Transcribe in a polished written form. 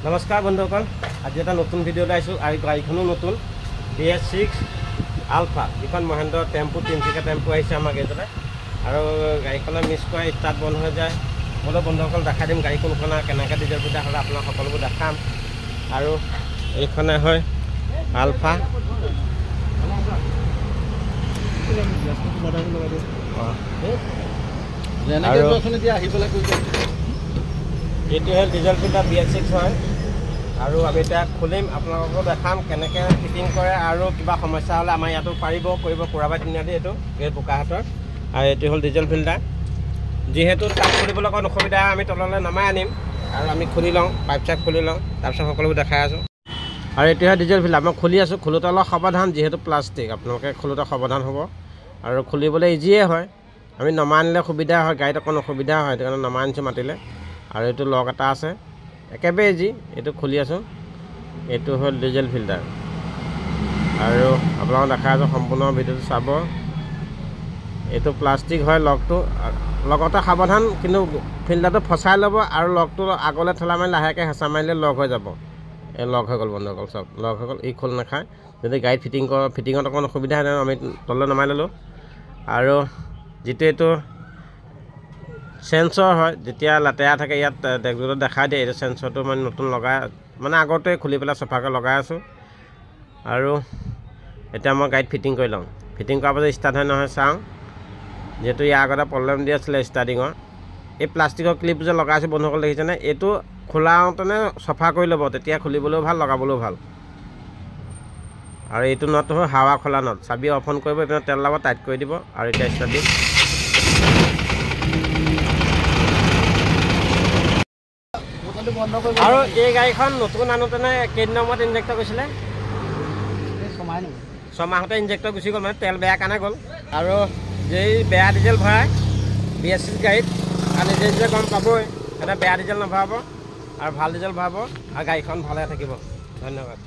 নমস্কাৰ বন্ধুসকল, আজি এটা নতুন ভিডিঅ'লৈ আহিছোঁ আৰু গাড়ীখনো নতুন BS6 আলফা, যিখন মহেন্দ্ৰ টেম্পু তিনিচকীয়া টেম্পু আহিছে আমাৰ গেজলৈ। আৰু গাড়ীখনে মিছ কৰে, ষ্টাৰ্ট বন্ধ হৈ যায়। বোলো বন্ধুসকল দেখাই দিম গাড়ী কোনখন কেনেকৈ ডিজেল পিঠা হ'লে আপোনাক সকলোবোৰ দেখাম। আৰু এইখনে হয় আলফা। এইটো হ'ল ডিজেল পিঠা BS6 হয়। আৰু আমি এতিয়া খুলিম, আপোনালোকক দেখাম কেনেকৈ ফিটিং কৰে। আৰু কিবা সমস্যা হ'লে আমাৰ ইয়াতো পাৰিব কৰিব পৰাবাই তিনিআলি এইটো এই বোকাহাটৰ। আৰু এইটো হ'ল ডিজেল ফিল্টাৰ। যিহেতু তাত খুলিবলৈ অকণ অসুবিধা, আমি তললৈ নমাই আনিম আৰু আমি খুলি লওঁ, পাইপ চাইপ খুলি লওঁ, তাৰপিছত সকলোবোৰ দেখাই আছোঁ। আৰু এইটো হয় ডিজেল ফিল্টাৰ। মই খুলি আছোঁ, খোলোতে অলপ সাৱধান, যিহেতু প্লাষ্টিক আপোনালোকে খোলোতে সাৱধান হ'ব। আৰু খুলিবলৈ ইজিয়ে হয়, আমি নমাই আনিলে সুবিধা হয়, গাড়ীত অকণ অসুবিধা হয়, সেইটো কাৰণে নমাই আনিছোঁ মাতিলে। আৰু এইটো লক এটা আছে, একেবাৰে ইজি। এইটো খুলি আছোঁ, এইটো হ'ল ডিজেল ফিল্টাৰ। আৰু আপোনালোকক দেখাই আছোঁ, সম্পূৰ্ণ ভিডিঅ'টো চাব। এইটো প্লাষ্টিক হয় লগটো, লগতে সাৱধান, কিন্তু ফিল্টাৰটো ফচাই ল'ব আৰু লগটো আগলৈ ঠেলা মাৰি লাহেকৈ হেঁচা মাৰিলে লক হৈ যাব। এই লক হৈ গ'ল বন্ধুসকল, চব লক হৈ গ'ল। ই খোল নাখায়। যদি গাড়ীত ফিটিঙত অকণ অসুবিধা হয় আমি তললৈ নমাই ল'লোঁ। আৰু যিটো এইটো চেঞ্চৰ হয়, যেতিয়া লেতেৰা থাকে ইয়াত ডেকবোৰ্ডত দেখাই দিয়ে। এইটো চেঞ্চৰটো মানে নতুন লগাই, মানে আগতে খুলি পেলাই চফাকৈ লগাই আছোঁ। আৰু এতিয়া মই গাড়ীত ফিটিং কৰি লওঁ। ফিটিং কৰাৰ পাছত ষ্টাৰ্ট হয় নহয় চাওঁ, যিহেতু ইয়াৰ আগতে প্ৰব্লেম দি আছিলে ষ্টাৰ্টিঙৰ। এই প্লাষ্টিকৰ ক্লিপ যে লগাইছোঁ বন্ধুসকল দেখিছেনে, এইটো খোলাওঁতেনে চফা কৰি ল'ব, তেতিয়া খুলিবলৈও ভাল, লগাবলৈও ভাল। আৰু এইটো নটটো হ'ল হাৱা খোলা নট। চাবি অফ অন কৰিব, এইপিনে তেল লগাব, টাইট কৰি দিব। আৰু এতিয়া ষ্টাৰ্ট দিম। আৰু এই গাড়ীখন নতুন আনোতেনে কেইদিনৰ মূৰত ইনজেক্টৰ গৈছিলে? ছমাহতে ইনজেক্টৰ গুচি গ'ল, মানে তেল বেয়া কাৰণে গ'ল। আৰু যেই বেয়া ডিজেল ভৰাই BS6 গাড়ীত আৰু নিজে নিজে গম পাবই, এটা বেয়া ডিজেল নভৰাব আৰু ভাল ডিজেল ভৰাব, আৰু গাড়ীখন ভালে থাকিব। ধন্যবাদ।